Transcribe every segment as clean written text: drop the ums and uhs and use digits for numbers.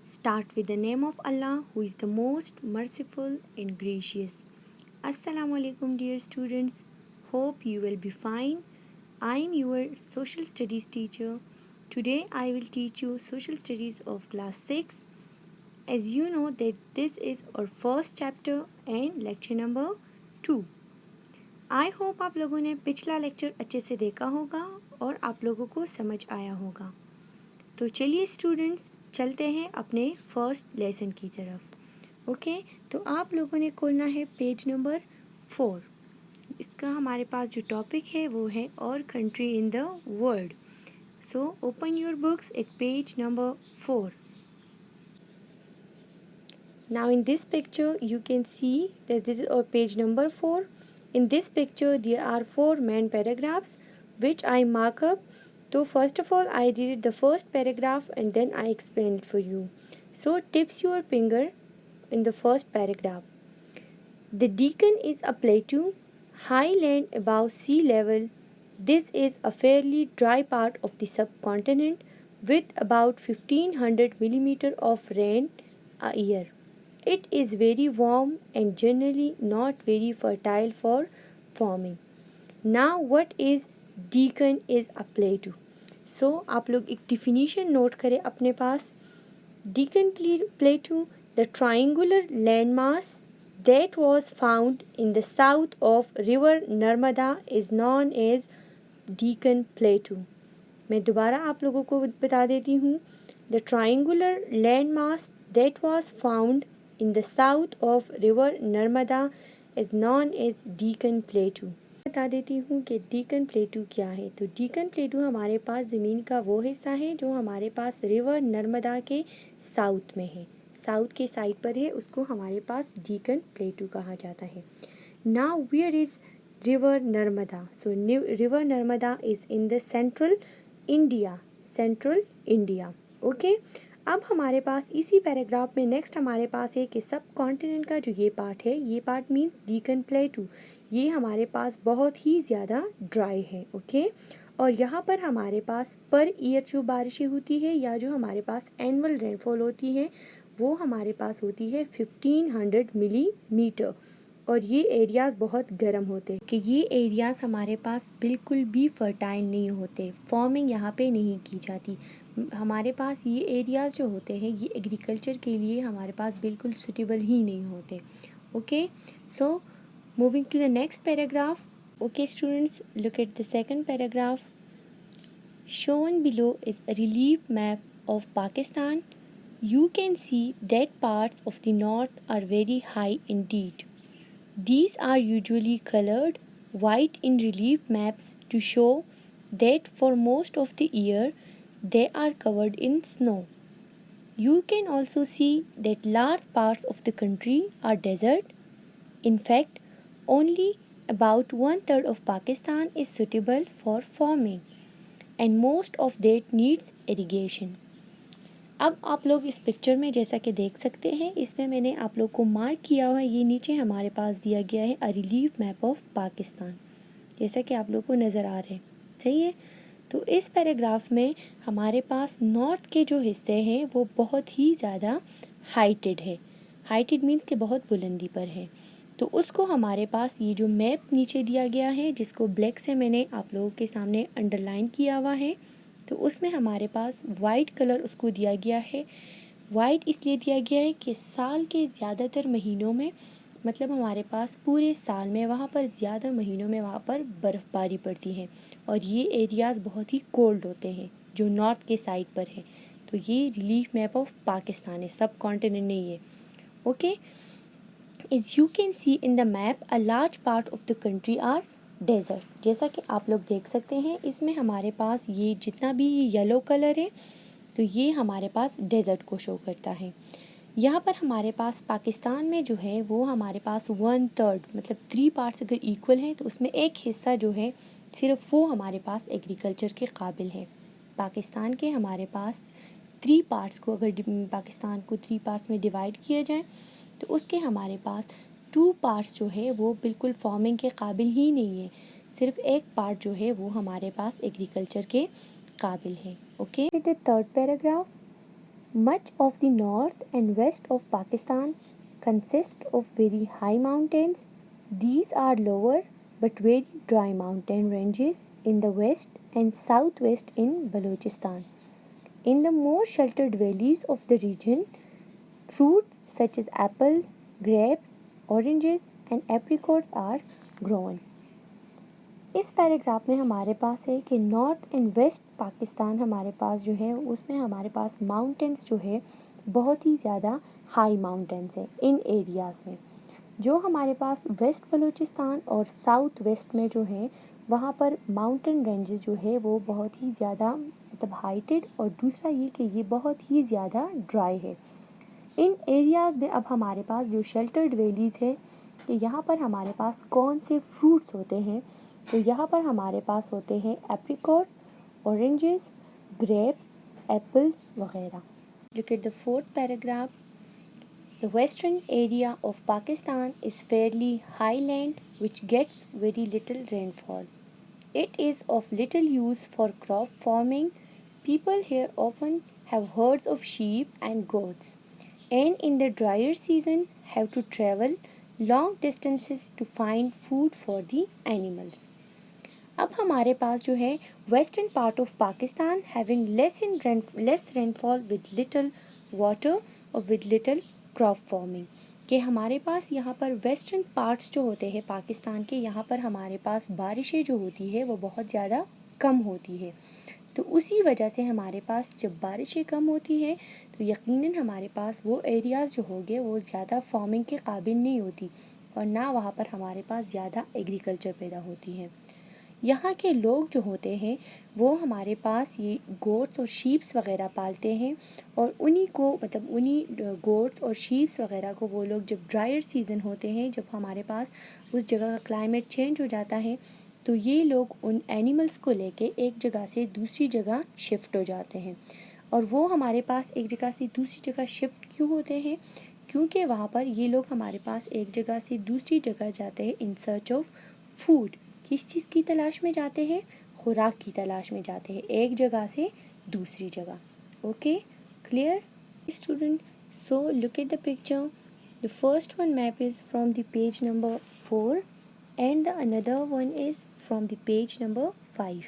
Start with the name of Allah, who is the most merciful and gracious. Assalamu alaikum, dear students. Hope you will be fine. I am your social studies teacher. Today I will teach you social studies of class 6. As you know that this is our first chapter and lecture number 2. I hope आप लोगों ने पिछला lecture अच्छे से देखा होगा और आप लोगों को समझ आया होगा। तो चलिए स्टूडेंट्स, चलते हैं अपने फर्स्ट लेसन की तरफ। ओके, तो आप लोगों ने खोलना है पेज नंबर 4। इसका हमारे पास जो टॉपिक है वो है और country in the world. So open your books at page number 4। Now in this picture you can see that this is our page number 4. In this picture there are 4 main paragraphs which I mark up. So first of all I read the first paragraph and then I explain it for you. So tips your finger in the first paragraph. The Deccan is a plateau, high land above sea level. This is a fairly dry part of the subcontinent with about 1500 millimeter of rain a year. It is very warm and generally not very fertile for farming. Now what is Deccan is a plateau? So आप लोग एक definition note करें अपने पास. Deccan Plateau, the triangular landmass that was found in the south of river Narmada is known as Deccan Plateau. मैं दोबारा आप लोगों को बता देती हूँ. The triangular landmass that was found in the south of river Narmada is known as Deccan Plateau. बता देती हूँ कि Deccan Plateau क्या है. तो Deccan Plateau हमारे पास ज़मीन का वो हिस्सा है जो हमारे पास रिवर नर्मदा के साउथ में है, साउथ के साइड पर है, उसको हमारे पास Deccan Plateau कहा जाता है. Now where is river Narmada? So river Narmada is in the central India. Okay. अब हमारे पास इसी पैराग्राफ में नेक्स्ट हमारे पास है कि सब कॉन्टिनेंट का जो ये पार्ट है, ये पार्ट मीन्स Deccan Plateau, ये हमारे पास बहुत ही ज़्यादा ड्राई है. ओके, और यहाँ पर हमारे पास पर ईयर जो बारिशें होती है या जो हमारे पास एनुअल रेनफॉल होती है वो हमारे पास होती है 1500 मिलीमीटर. और ये एरियाज़ बहुत गर्म होते हैं कि ये एरियाज़ हमारे पास बिल्कुल भी फर्टाइल नहीं होते, फार्मिंग यहाँ पे नहीं की जाती. हमारे पास ये एरियाज़ जो होते हैं ये एग्रीकल्चर के लिए हमारे पास बिल्कुल सूटेबल ही नहीं होते. Okay, so moving to the next paragraph. Okay students, look at the second paragraph. Shown below is a relief map of Pakistan. You can see that parts of the north are very high indeed. These are usually colored white in relief maps to show that for most of the year they are covered in snow. You can also see that large parts of the country are desert. In fact, only about 1/3 of Pakistan is suitable for farming, and most of that needs irrigation. अब आप लोग इस picture में जैसा कि देख सकते हैं, इसमें मैंने आप लोग को मार्क किया हुआ है, ये नीचे हमारे पास दिया गया है अ रिलीफ मैप ऑफ पाकिस्तान, जैसा कि आप लोग को नज़र आ रहे हैं. सही है. तो इस पैराग्राफ में हमारे पास नॉर्थ के जो हिस्से हैं वो बहुत ही ज़्यादा हाइटेड है. हाइटेड मीन्स कि बहुत बुलंदी पर है. तो उसको हमारे पास ये जो मैप नीचे दिया गया है जिसको ब्लैक से मैंने आप लोगों के सामने अंडरलाइन किया हुआ है, तो उसमें हमारे पास वाइट कलर उसको दिया गया है. वाइट इसलिए दिया गया है कि साल के ज़्यादातर महीनों में, मतलब हमारे पास पूरे साल में वहाँ पर ज़्यादा महीनों में वहाँ पर बर्फ़बारी पड़ती है और ये एरियाज़ बहुत ही कोल्ड होते हैं जो नॉर्थ के साइड पर है. तो ये रिलीफ मैप ऑफ पाकिस्तान है, सब कॉन्टिनेंट नहीं है. Okay, is you can see in the map a large part of the country are desert. जैसा कि आप लोग देख सकते हैं इसमें हमारे पास ये जितना भी येलो कलर है तो ये हमारे पास डेज़र्ट को शो करता है. यहाँ पर हमारे पास पाकिस्तान में जो है वो हमारे पास 1/3 मतलब 3 पार्ट्स अगर इक्वल हैं तो उसमें एक हिस्सा जो है सिर्फ वो हमारे पास एग्रीकल्चर के काबिल है. पाकिस्तान के हमारे पास 3 पार्ट्स को अगर पाकिस्तान को 3 पार्ट्स में डिवाइड किया जाए तो उसके हमारे पास 2 पार्ट्स जो है वो बिल्कुल फार्मिंग के काबिल ही नहीं है, सिर्फ एक पार्ट जो है वो हमारे पास एग्रीकल्चर के काबिल है. Okay, the third paragraph. Much of the north and west of Pakistan consist of very high mountains. These are lower but very dry mountain ranges in the west and southwest in Balochistan. In the more sheltered valleys of the region, fruits such as apples, grapes, oranges and apricots are grown. इस paragraph में हमारे पास है कि north and waste Pakistan हमारे पास जो है उसमें हमारे पास माउंटेंस जो है बहुत ही ज़्यादा हाई माउंटेंस है इन एरियाज़ में। जो हमारे पास वेस्ट बलूचिस्तान और साउथ वेस्ट में जो है वहाँ पर माउंटेन रेंजेस जो है वो बहुत ही ज़्यादा मतलब हाइटेड, और दूसरा ये कि ये बहुत ही ज़्यादा ड्राई है। इन एरियाज़ में अब हमारे पास जो शेल्टर्ड वैलीज़ है तो यहाँ पर हमारे पास कौन से फ्रूट्स होते हैं, तो यहाँ पर हमारे पास होते हैं एप्रिकॉट्स, ऑरेंजेस, ग्रेप्स, एप्पल्स वगैरह। Look at the fourth paragraph. The western area of Pakistan is fairly highland which gets very little rainfall. It is of little use for crop farming. People here often have herds of sheep and goats, and in the drier season have to travel long distances to find food for the animals. अब हमारे पास जो है western part of Pakistan having less rainfall with little water और with little crop farming, कि हमारे पास यहाँ पर वेस्टर्न पार्ट्स जो होते हैं पाकिस्तान के, यहाँ पर हमारे पास बारिशें जो होती है वो बहुत ज़्यादा कम होती है। तो उसी वजह से हमारे पास जब बारिशें कम होती हैं तो यकीनन हमारे पास वो एरियाज़ जो होंगे वो ज़्यादा फार्मिंग के काबिल नहीं होती, और ना वहाँ पर हमारे पास ज़्यादा एग्रीकल्चर पैदा होती है। यहाँ के लोग जो होते हैं वो हमारे पास ये गोट्स और शीप्स वगैरह पालते हैं, और उन्हीं को मतलब उन्हीं गोट्स और शीप्स वगैरह को वो लोग जब ड्रायर सीज़न होते हैं, जब हमारे पास उस जगह का क्लाइमेट चेंज हो जाता है, तो ये लोग उन एनिमल्स को लेके एक जगह से दूसरी जगह शिफ्ट हो जाते हैं। और वो हमारे पास एक जगह से दूसरी जगह शिफ्ट क्यों होते हैं, क्योंकि वहाँ पर ये लोग हमारे पास एक जगह से दूसरी जगह जाते हैं इन सर्च ऑफ फूड। किस चीज़ की तलाश में जाते हैं, खुराक की तलाश में जाते हैं एक जगह से दूसरी जगह। Okay, clear student? So look at the picture. The first one map is from the page number 4 and the another one is from the page number 5।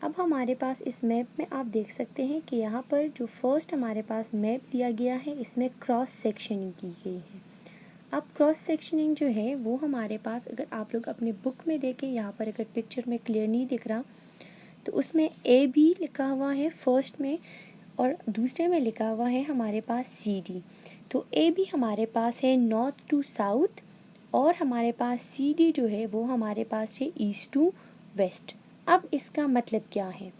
अब हमारे पास इस मैप में आप देख सकते हैं कि यहाँ पर जो फर्स्ट हमारे पास मैप दिया गया है इसमें क्रॉस सेक्शनिंग की गई है। अब क्रॉस सेक्शनिंग जो है वो हमारे पास अगर आप लोग अपने बुक में देखें, यहाँ पर अगर पिक्चर में क्लियर नहीं दिख रहा तो उसमें ए बी लिखा हुआ है फर्स्ट में, और दूसरे में लिखा हुआ है हमारे पास सी डी। तो ए बी हमारे पास है नॉर्थ टू साउथ, और हमारे पास सी डी जो है वो हमारे पास है ईस्ट टू वेस्ट। अब इसका मतलब क्या है,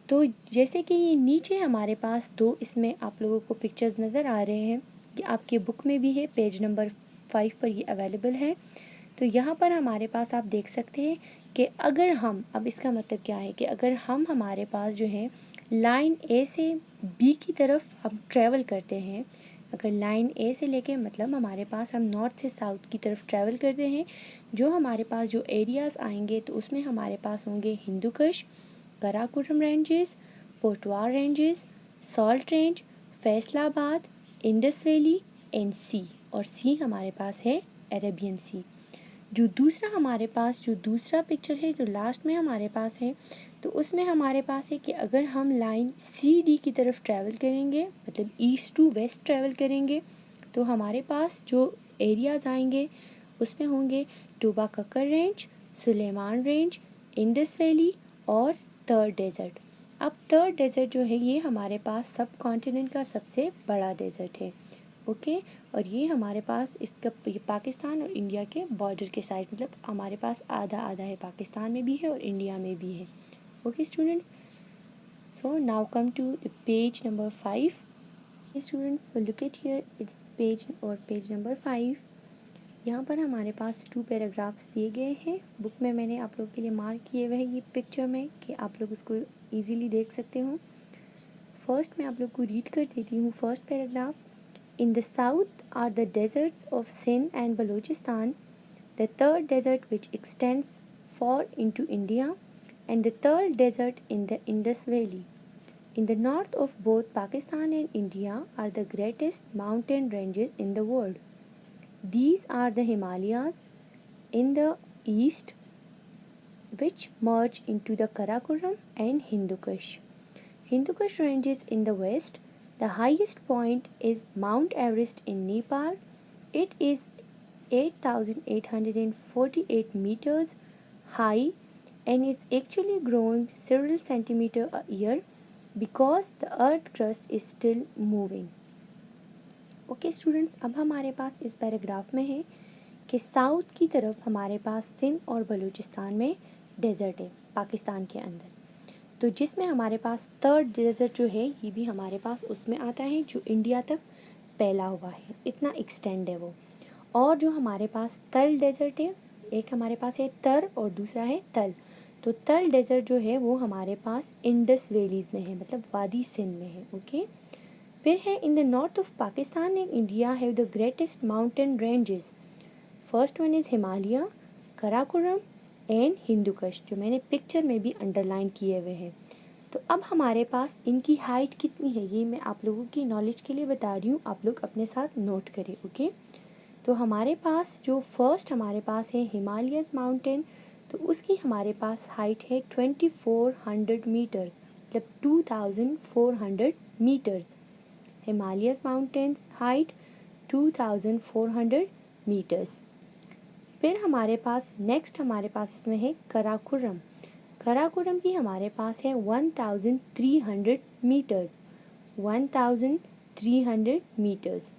तो जैसे कि ये नीचे हमारे पास दो इसमें आप लोगों को पिक्चर्स नज़र आ रहे हैं कि आपके बुक में भी है, पेज नंबर 5 पर ये अवेलेबल है। तो यहाँ पर हमारे पास आप देख सकते हैं कि अगर हम, अब इसका मतलब क्या है कि अगर हम हमारे पास जो है लाइन ए से बी की तरफ हम ट्रैवल करते हैं, अगर लाइन ए से लेके मतलब हमारे पास हम नॉर्थ से साउथ की तरफ ट्रैवल करते हैं, जो हमारे पास जो एरियाज़ आएंगे तो उसमें हमारे पास होंगे Hindu Kush, Karakoram ranges, Potwar ranges, salt range, Faisalabad, Indus valley and sea, और सी हमारे पास है अरेबियन सी। जो दूसरा हमारे पास जो दूसरा पिक्चर है जो लास्ट में हमारे पास है, तो उसमें हमारे पास है कि अगर हम लाइन सी डी की तरफ ट्रैवल करेंगे मतलब ईस्ट टू वेस्ट ट्रैवल करेंगे, तो हमारे पास जो एरियाज़ आएंगे उसमें होंगे Toba Kakar range, Sulaiman range, Indus valley और थर्ड डेज़र्ट। अब थर्ड डेज़र्ट जो है ये हमारे पास सब कॉन्टिनेंट का सबसे बड़ा डेज़र्ट है। ओके, और ये हमारे पास इसका ये पाकिस्तान और इंडिया के बॉर्डर के साइड मतलब हमारे पास आधा आधा है, पाकिस्तान में भी है और इंडिया में भी है। Okay students, so now come to the page number 5। Students, so look at here, it's page और पेज नंबर 5। यहाँ पर हमारे पास 2 पैराग्राफ्स दिए गए हैं, बुक में मैंने आप लोगों के लिए मार्क किए हुए हैं ये पिक्चर में कि आप लोग उसको ईजीली देख सकते हो। फर्स्ट मैं आप लोग को रीड कर देती हूँ first paragraph. In the south are the deserts of Sindh and Balochistan, the third desert which extends far into India, and the third desert in the Indus Valley. In the north of both Pakistan and India are the greatest mountain ranges in the world. These are the Himalayas in the east, which merge into the Karakoram and Hindu Kush. Hindu Kush ranges in the west. The highest point is Mount Everest in Nepal. It is 8,848 meters high and is actually growing several centimeters a year because the earth crust is still moving. Okay students, अब हमारे पास इस paragraph में है कि south की तरफ हमारे पास सिंध और बलूचिस्तान में डेजर्ट है पाकिस्तान के अंदर, तो जिसमें हमारे पास थर्ड डेजर्ट जो है ये भी हमारे पास उसमें आता है जो इंडिया तक फैला हुआ है, इतना एक्सटेंड है वो। और जो हमारे पास तल डेजर्ट है, एक हमारे पास है तर और दूसरा है तल, तो तल डेजर्ट जो है वो हमारे पास इंडस वैलीज़ में है, मतलब वादी सिंध में है। ओके, फिर है in the north of Pakistan and India have the greatest mountain ranges. First one is Himalaya, Karakoram and Hindu Kush, जो मैंने पिक्चर में भी अंडरलाइन किए हुए हैं। तो अब हमारे पास इनकी हाइट कितनी है ये मैं आप लोगों की नॉलेज के लिए बता रही हूँ, आप लोग अपने साथ नोट करें। ओके, तो हमारे पास जो फर्स्ट हमारे पास है हिमालयस माउंटेन, तो उसकी हमारे पास हाइट है 2400 मीटर्स, मतलब 2400 meters. Himalayas mountains height 2400 meters. फिर हमारे पास नेक्स्ट हमारे पास इसमें है कराकोरम। कराकोरम की हमारे पास है 1300 मीटर्स, 1300 मीटर्स।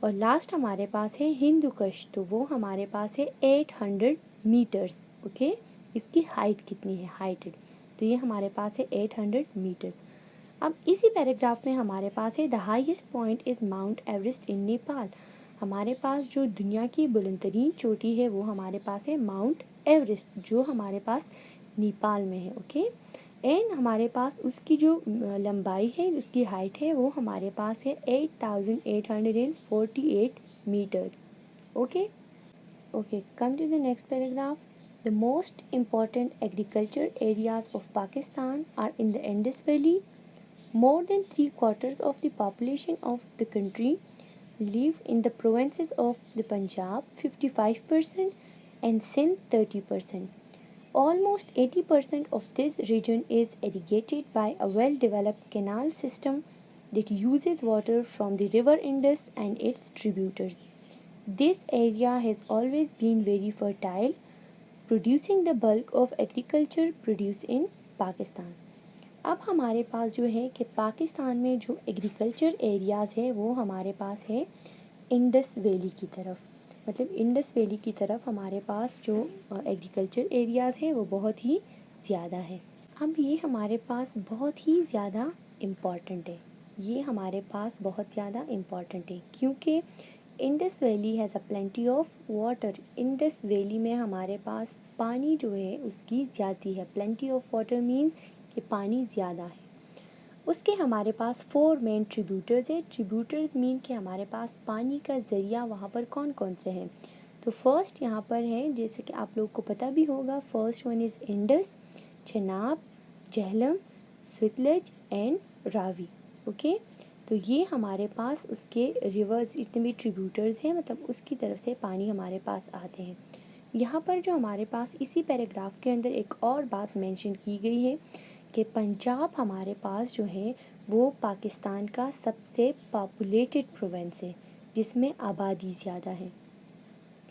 और लास्ट हमारे पास है हिंदू कुश, तो वो हमारे पास है 800 मीटर्स। ओके, इसकी हाइट कितनी है हाइटेड, तो ये हमारे पास है 800 मीटर्स। अब इसी पैराग्राफ में हमारे पास है the highest point is mount Everest in Nepal. हमारे पास जो दुनिया की बुलंदतरीन चोटी है वो हमारे पास है माउंट एवरेस्ट, जो हमारे पास नेपाल में है। ओके, एंड हमारे पास उसकी जो लंबाई है, उसकी हाइट है, वो हमारे पास है 8,848 meters. Okay okay, come to the next paragraph. The most important agriculture areas of Pakistan are in the Indus valley. More than 3/4 of the population of the country live in the provinces of the Punjab 55% and Sindh 30%. Almost 80% of this region is irrigated by a well-developed canal system that uses water from the river Indus and its tributaries. This area has always been very fertile, producing the bulk of agriculture produce in Pakistan. अब हमारे पास जो है कि पाकिस्तान में जो agriculture areas है वो हमारे पास है इंडस वैली की तरफ, मतलब इंडस वैली की तरफ हमारे पास जो एग्रीकल्चर एरियाज़ है वो बहुत ही ज़्यादा है। अब ये हमारे पास बहुत ही ज़्यादा इम्पॉर्टेंट है, ये हमारे पास बहुत ज़्यादा इम्पॉर्टेंट है क्योंकि Indus valley has a plenty of water. Indus valley में हमारे पास पानी जो है उसकी ज़्यादा है। प्लेंटी ऑफ वाटर मीन्स कि पानी ज़्यादा है। उसके हमारे पास 4 मेन ट्रिब्यूटर्स है। ट्रिब्यूटर्स मीन कि हमारे पास पानी का ज़रिया वहाँ पर कौन कौन से हैं। तो फर्स्ट यहाँ पर है, जैसे कि आप लोग को पता भी होगा, first one is Indus, Chenab, Jhelum, Sutlej and Ravi. Okay, तो ये हमारे पास उसके रिवर्स जितने भी ट्रिब्यूटर्स हैं, मतलब उसकी तरफ से पानी हमारे पास आते हैं। यहाँ पर जो हमारे पास इसी पैराग्राफ के अंदर एक और बात मेंशन की गई है कि पंजाब हमारे पास जो है वो पाकिस्तान का सबसे पॉपुलेटेड प्रोविंस है जिसमें आबादी ज़्यादा है।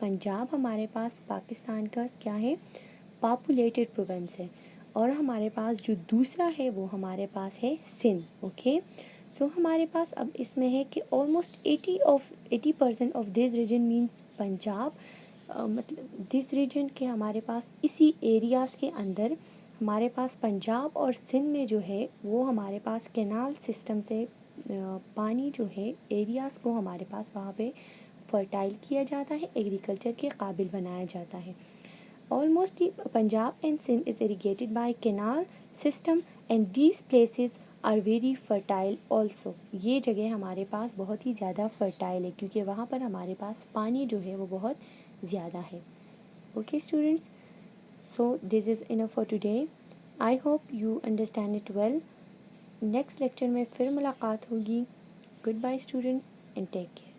पंजाब हमारे पास पाकिस्तान का क्या है, पॉपुलेटेड प्रोविंस है। और हमारे पास जो दूसरा है वो हमारे पास है सिंध। ओके, सो हमारे पास अब इसमें है कि almost 80% of this region means Punjab, मतलब दिस रीजन के हमारे पास इसी एरियाज़ के अंदर हमारे पास पंजाब और सिंध में जो है वो हमारे पास कैनाल सिस्टम से पानी जो है एरियाज़ को हमारे पास वहाँ पे फर्टाइल किया जाता है, एग्रीकल्चर के काबिल बनाया जाता है। Almost Punjab and Sindh is irrigated by canal system and these places are very fertile also. ये जगह हमारे पास बहुत ही ज़्यादा फर्टाइल है क्योंकि वहाँ पर हमारे पास पानी जो है वो बहुत ज़्यादा है। Okay students, so this is enough for today. I hope you understand it well. Next lecture میں پھر ملاقات ہوگی. Good by students and take care.